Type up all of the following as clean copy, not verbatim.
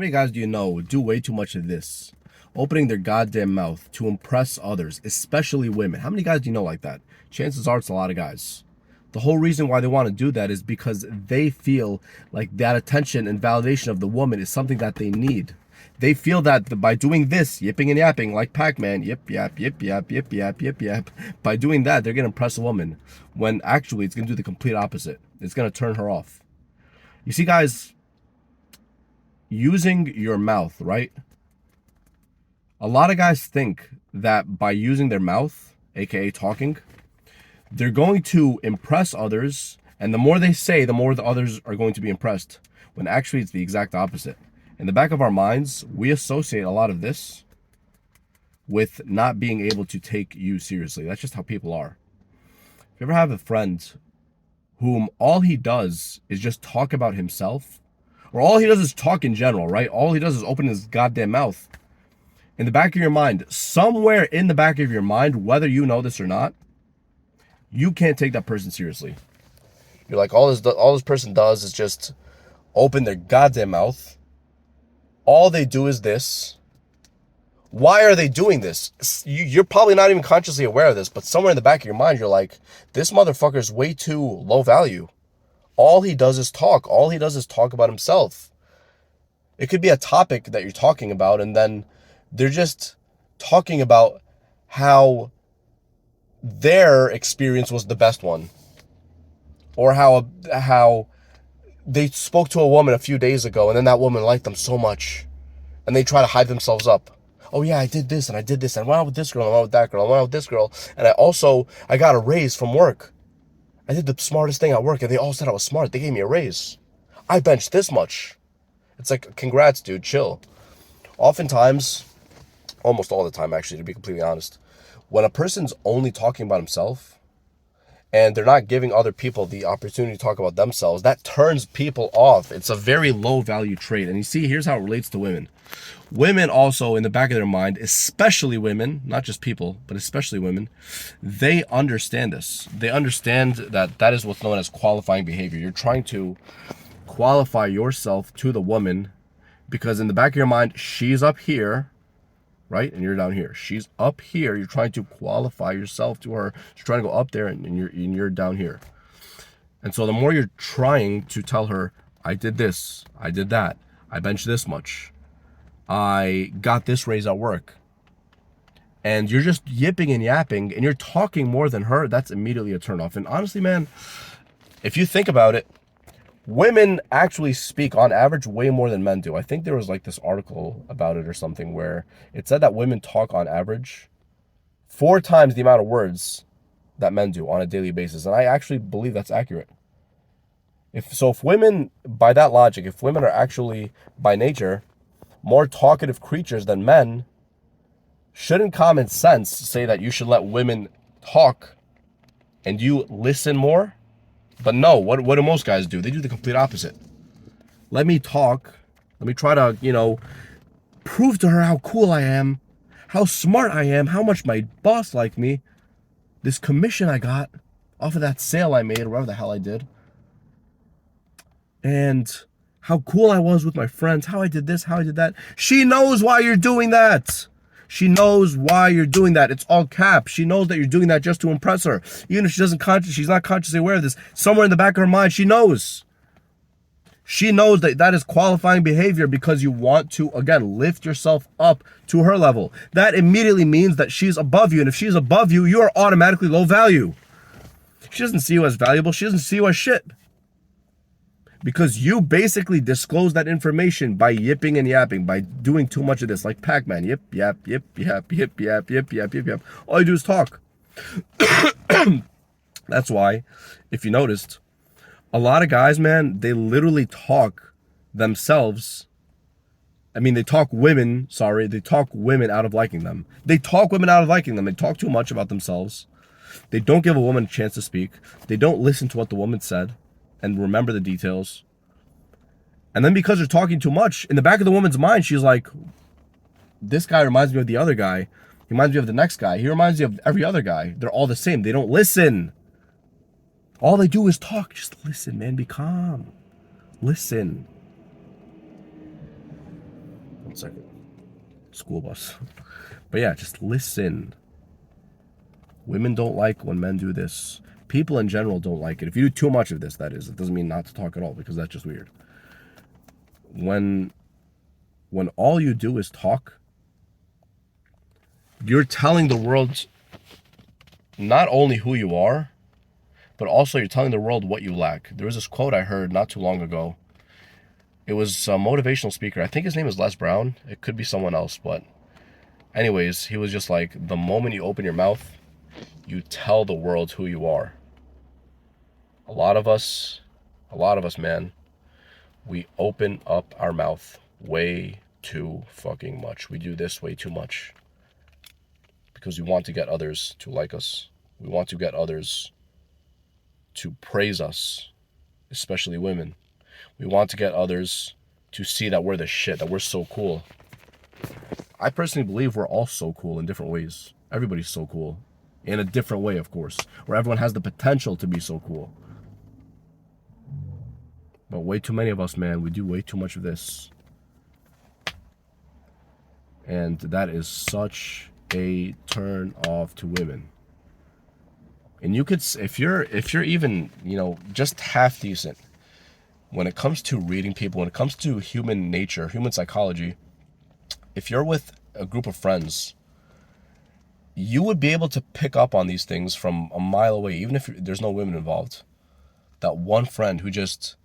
Many guys do you know do way too much of this? Opening their goddamn mouth to impress others, especially women. How many guys do you know like that? Chances are it's a lot of guys. The whole reason why they want to do that is because they feel like that attention and validation of the woman is something that they need. They feel that by doing this, yipping and yapping like Pac-Man, yip yap, yip yap, yip yap, yip yap, by doing that, they're going to impress a woman. When actually it's going to do the complete opposite. It's going to turn her off. You see, guys, using your mouth, right? A lot of guys think that by using their mouth, aka talking, they're going to impress others, and the more they say, the more the others are going to be impressed, when actually it's the exact opposite. In the back of our minds, we associate a lot of this with not being able to take you seriously. That's just how people are. If you ever have a friend whom all he does is just talk about himself, or all he does is talk in general, right? All he does is open his goddamn mouth. In the back of your mind, somewhere in the back of your mind, whether you know this or not, you can't take that person seriously. You're like, all this person does is just open their goddamn mouth. All they do is this. Why are they doing this? You're probably not even consciously aware of this, but somewhere in the back of your mind, you're like, this motherfucker's way too low value. All he does is talk. All he does is talk about himself. It could be a topic that you're talking about, and then they're just talking about how their experience was the best one. Or how they spoke to a woman a few days ago, and then that woman liked them so much. And they try to hype themselves up. Oh yeah, I did this, and I did this, and I went out with this girl, and I went out with that girl, and I went out with this girl, and I got a raise from work. I did the smartest thing at work, and they all said I was smart. They gave me a raise. I benched this much. It's like, congrats, dude, chill. Oftentimes, almost all the time, actually, to be completely honest, when a person's only talking about himself and they're not giving other people the opportunity to talk about themselves, that turns people off. It's a very low value trait. And you see, here's how it relates to women. Women also, in the back of their mind, especially women, not just people, but especially women, they understand this. They understand that that is what's known as qualifying behavior. You're trying to qualify yourself to the woman because in the back of your mind, she's up here, right? And you're down here. She's up here. You're trying to qualify yourself to her. She's trying to go up there and you're down here. And so the more you're trying to tell her, I did this, I did that, I benched this much, I got this raise at work, and you're just yipping and yapping and you're talking more than her, that's immediately a turnoff. And honestly, man, if you think about it, women actually speak on average way more than men do. I think there was like this article about it or something where it said that women talk on average 4 times the amount of words that men do on a daily basis. And I actually believe that's accurate. If women, by that logic, if women are actually by nature more talkative creatures than men, shouldn't common sense say that you should let women talk and you listen more? But no, what do most guys do? They do the complete opposite. Let me talk. Let me try to, prove to her how cool I am, how smart I am, how much my boss liked me, this commission I got off of that sale I made, or whatever the hell I did, and how cool I was with my friends, how I did this, how I did that. She knows why you're doing that. She knows why you're doing that. It's all cap. She knows that you're doing that just to impress her. Even if she's not consciously aware of this, somewhere in the back of her mind, she knows. She knows that that is qualifying behavior because you want to, again, lift yourself up to her level. That immediately means that she's above you. And if she's above you, you are automatically low value. She doesn't see you as valuable. She doesn't see you as shit. Because you basically disclose that information by yipping and yapping, by doing too much of this, like Pac-Man. Yip, yap, yip, yap, yip, yap, yip, yap, yip, yap. All you do is talk. That's why, if you noticed, a lot of guys, man, they literally talk themselves. They talk women out of liking them. They talk women out of liking them. They talk too much about themselves. They don't give a woman a chance to speak. They don't listen to what the woman said and remember the details. And then because they're talking too much, in the back of the woman's mind, she's like, this guy reminds me of the other guy. He reminds me of the next guy. He reminds me of every other guy. They're all the same. They don't listen. All they do is talk. Just listen, man. Be calm. Listen. One second. School bus. But yeah, just listen. Women don't like when men do this. People in general don't like it. If you do too much of this, that is. It doesn't mean not to talk at all, because that's just weird. When all you do is talk, you're telling the world not only who you are, but also you're telling the world what you lack. There was this quote I heard not too long ago. It was a motivational speaker. I think his name is Les Brown. It could be someone else, but anyways, he was just like, the moment you open your mouth, you tell the world who you are. A lot of us, man, we open up our mouth way too fucking much. We do this way too much because we want to get others to like us. We want to get others to praise us, especially women. We want to get others to see that we're the shit, that we're so cool. I personally believe we're all so cool in different ways. Everybody's so cool in a different way, of course, where everyone has the potential to be so cool. But way too many of us, man, we do way too much of this. And that is such a turn off to women. And you could, if you're even, just half decent when it comes to reading people, when it comes to human nature, human psychology, if you're with a group of friends, you would be able to pick up on these things from a mile away, even if there's no women involved. That one friend who just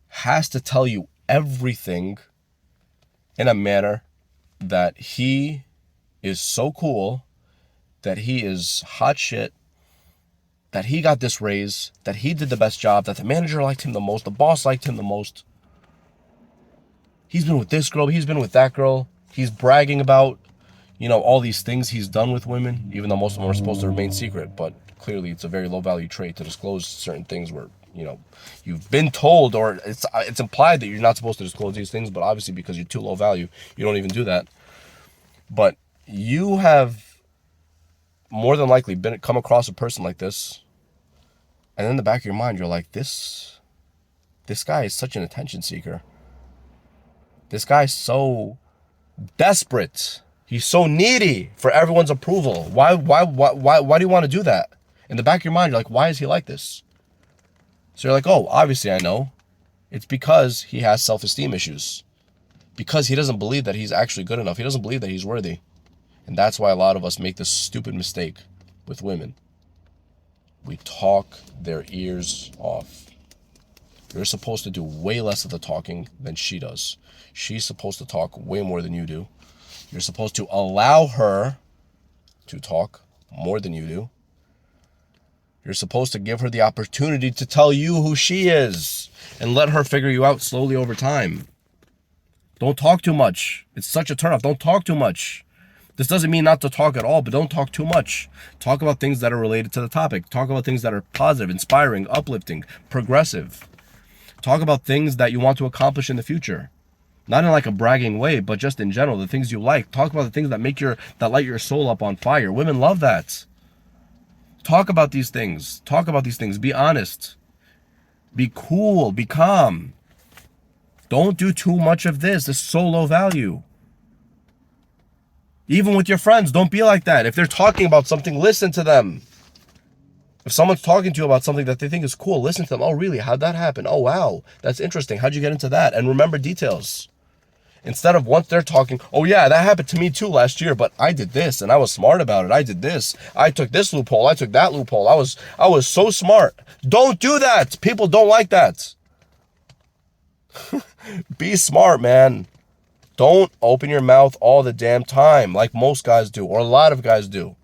has to tell you everything in a manner that he is so cool, that he is hot shit, that he got this raise, that he did the best job, that the manager liked him the most, the boss liked him the most. He's been with this girl, he's been with that girl. He's bragging about, all these things he's done with women, even though most of them are supposed to remain secret. But clearly it's a very low value trait to disclose certain things where, you've been told, or it's implied that you're not supposed to disclose these things, but obviously because you're too low value, you don't even do that. But you have more than likely come across a person like this, and in the back of your mind, you're like, this guy is such an attention seeker. This guy's so desperate. He's so needy for everyone's approval. Why do you want to do that? In the back of your mind, you're like, why is he like this? So you're like, oh, obviously I know. It's because he has self-esteem issues. Because he doesn't believe that he's actually good enough. He doesn't believe that he's worthy. And that's why a lot of us make this stupid mistake with women. We talk their ears off. You're supposed to do way less of the talking than she does. She's supposed to talk way more than you do. You're supposed to allow her to talk more than you do. You're supposed to give her the opportunity to tell you who she is and let her figure you out slowly over time. Don't talk too much. It's such a turnoff. Don't talk too much. This doesn't mean not to talk at all, but don't talk too much. Talk about things that are related to the topic. Talk about things that are positive, inspiring, uplifting, progressive. Talk about things that you want to accomplish in the future. Not in like a bragging way, but just in general, the things you like. Talk about the things that light your soul up on fire. Women love that. Talk about these things. Talk about these things. Be honest. Be cool. Be calm. Don't do too much of this. It's so low value. Even with your friends, don't be like that. If they're talking about something, listen to them. If someone's talking to you about something that they think is cool, listen to them. Oh, really? How'd that happen? Oh, wow. That's interesting. How'd you get into that? And remember details. Instead of once they're talking, oh yeah, that happened to me too last year, but I did this and I was smart about it. I did this. I took this loophole. I took that loophole. I was so smart. Don't do that. People don't like that. Be smart, man. Don't open your mouth all the damn time like most guys do, or a lot of guys do.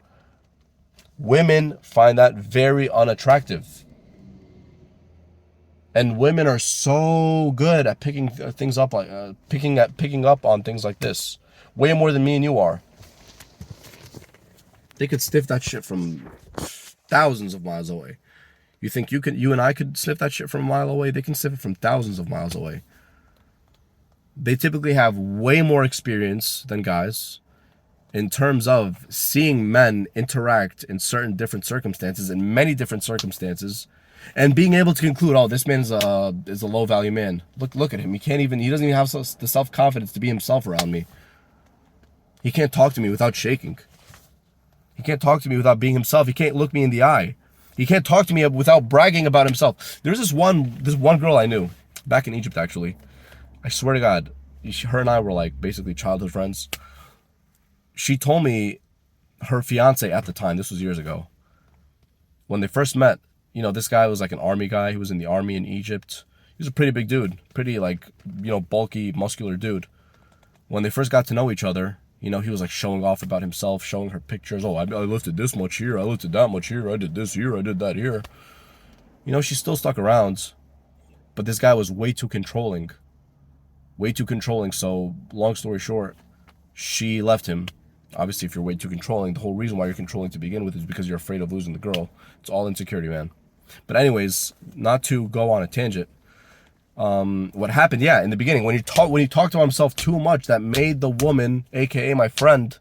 Women find that very unattractive. And women are so good at picking things up, like picking up on things like this, way more than me and you are. They could sniff that shit from thousands of miles away. You think you and I could sniff that shit from a mile away? They can sniff it from thousands of miles away. They typically have way more experience than guys in terms of seeing men interact in certain different circumstances, in many different circumstances, And being able to conclude, oh, this man is a low value man. Look at him. He doesn't even have the self confidence to be himself around me. He can't talk to me without shaking. He can't talk to me without being himself. He can't look me in the eye. He can't talk to me without bragging about himself. There's this one girl I knew back in Egypt, actually. I swear to God, her and I were like basically childhood friends. She told me her fiance at the time, this was years ago, when they first met, you know, this guy was like an army guy. He was in the army in Egypt. He was a pretty big dude, pretty like, you know, bulky, muscular dude. When they first got to know each other, you know, he was like showing off about himself, showing her pictures. Oh, I lifted this much here. I lifted that much here. I did this here. I did that here. You know, she still stuck around, but this guy was way too controlling. Way too controlling. So long story short, she left him. Obviously, if you're way too controlling, the whole reason why you're controlling to begin with is because you're afraid of losing the girl. It's all insecurity, man. But anyways, not to go on a tangent. What happened? Yeah, in the beginning, when he talked about himself too much, that made the woman, aka my friend,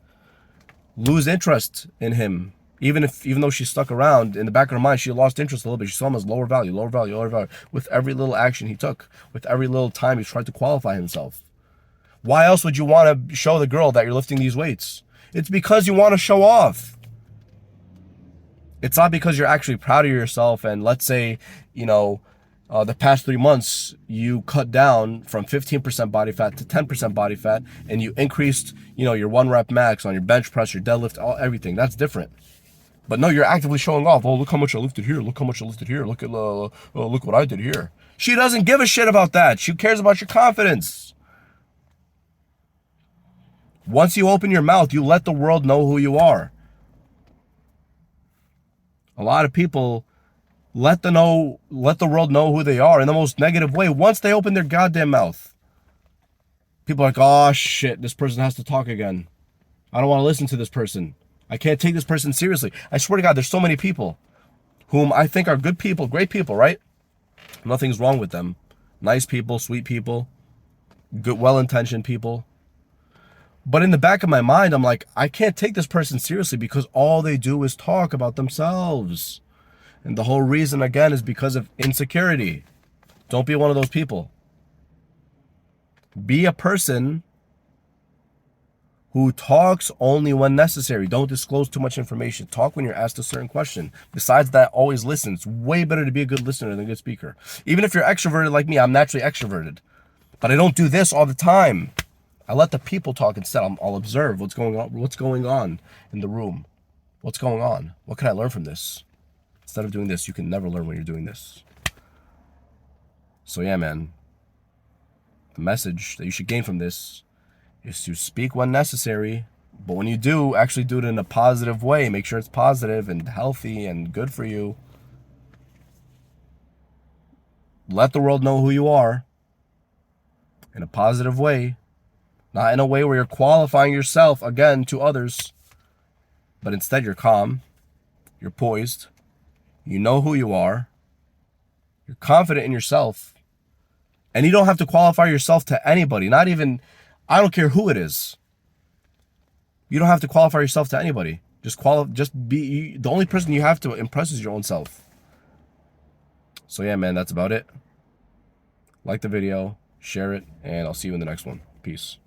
lose interest in him. Even though she stuck around, in the back of her mind, she lost interest a little bit. She saw him as lower value, lower value, lower value. With every little action he took, with every little time he tried to qualify himself. Why else would you want to show the girl that you're lifting these weights? It's because you want to show off. It's not because you're actually proud of yourself. And let's say, you know, the past 3 months, you cut down from 15% body fat to 10% body fat, and you increased, you know, your 1 rep max on your bench press, your deadlift, everything. That's different. But no, you're actively showing off. Oh, look how much I lifted here. Look how much I lifted here. Look what I did here. She doesn't give a shit about that. She cares about your confidence. Once you open your mouth, you let the world know who you are. A lot of people let the world know who they are in the most negative way once they open their goddamn mouth. People are like, oh shit, this person has to talk again. I don't want to listen to this person. I can't take this person seriously. I swear to God, there's so many people whom I think are good people, great people, right? Nothing's wrong with them. Nice people, sweet people, good, well-intentioned people. But in the back of my mind, I'm like, I can't take this person seriously because all they do is talk about themselves. And the whole reason, again, is because of insecurity. Don't be one of those people. Be a person who talks only when necessary. Don't disclose too much information. Talk when you're asked a certain question. Besides that, always listen. It's way better to be a good listener than a good speaker. Even if you're extroverted like me, I'm naturally extroverted. But I don't do this all the time. I let the people talk instead. I'll observe what's going on in the room. What's going on? What can I learn from this? Instead of doing this, you can never learn when you're doing this. So yeah, man. The message that you should gain from this is to speak when necessary. But when you do, actually do it in a positive way. Make sure it's positive and healthy and good for you. Let the world know who you are in a positive way. Not in a way where you're qualifying yourself, again, to others. But instead, you're calm. You're poised. You know who you are. You're confident in yourself. And you don't have to qualify yourself to anybody. Not even, I don't care who it is. You don't have to qualify yourself to anybody. Just be, the only person you have to impress is your own self. So yeah, man, that's about it. Like the video, share it, and I'll see you in the next one. Peace.